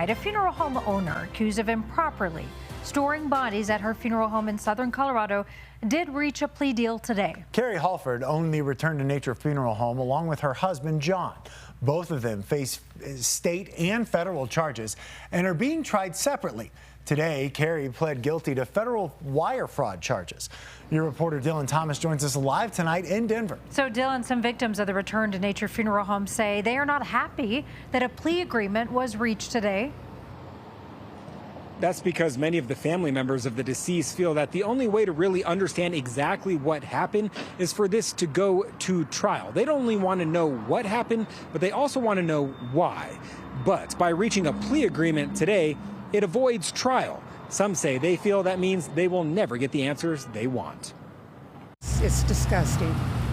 A funeral home owner accused of improperly storing bodies at her funeral home in southern Colorado did reach a plea deal today. Carrie Halford owned the Return to Nature funeral home along with her husband, John. Both of them face state and federal charges and are being tried separately. Today, Carrie pled guilty to federal wire fraud charges. Your reporter Dylan Thomas joins us live tonight in Denver. So Dylan, some victims of the Return to Nature funeral home say they are not happy that a plea agreement was reached today. That's because many of the family members of the deceased feel that the only way to really understand exactly what happened is for this to go to trial. They don't only want to know what happened, but they also want to know why. But by reaching a plea agreement today, it avoids trial. Some say they feel that means they will never get the answers they want. It's disgusting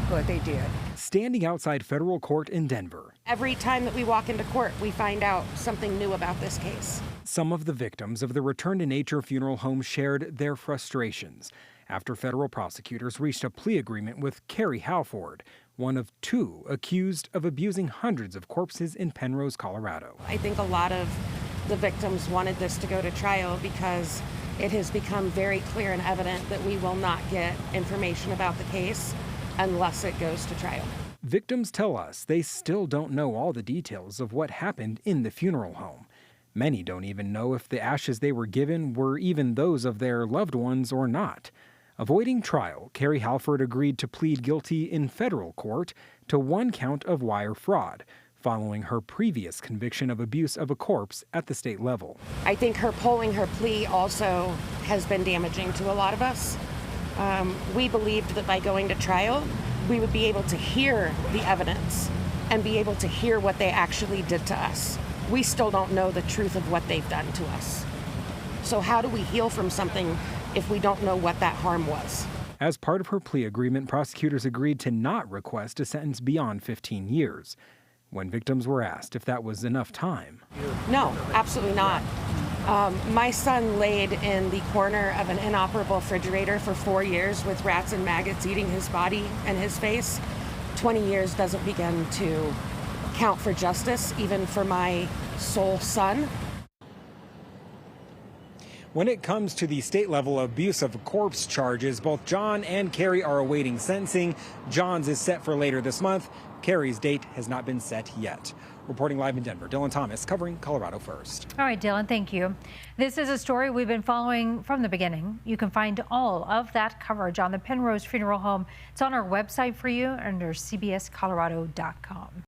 what they did. Standing outside federal court in Denver. Every time that we walk into court, we find out something new about this case. Some of the victims of the Return to Nature funeral home shared their frustrations after federal prosecutors reached a plea agreement with Carrie Halford, one of two accused of abusing hundreds of corpses in Penrose, Colorado. I think a lot of the victims wanted this to go to trial because it has become very clear and evident that we will not get information about the case unless it goes to trial. Victims tell us they still don't know all the details of what happened in the funeral home. Many don't even know if the ashes they were given were even those of their loved ones or not. Avoiding trial, Carrie Halford agreed to plead guilty in federal court to one count of wire fraud, following her previous conviction of abuse of a corpse at the state level. I think her pulling her plea also has been damaging to a lot of us. We believed that by going to trial, we would be able to hear the evidence and be able to hear what they actually did to us. We still don't know the truth of what they've done to us. So how do we heal from something if we don't know what that harm was? As part of her plea agreement, prosecutors agreed to not request a sentence beyond 15 years. When victims were asked if that was enough time. No, absolutely not. My son laid in the corner of an inoperable refrigerator for 4 years with rats and maggots eating his body and his face. 20 years doesn't begin to count for justice, even for my sole son. When it comes to the state level abuse of corpse charges, both John and Carrie are awaiting sentencing. John's is set for later this month. Carrie's date has not been set yet. Reporting live in Denver, Dylan Thomas, covering Colorado First. All right, Dylan, thank you. This is a story we've been following from the beginning. You can find all of that coverage on the Penrose Funeral Home. It's on our website for you under cbscolorado.com.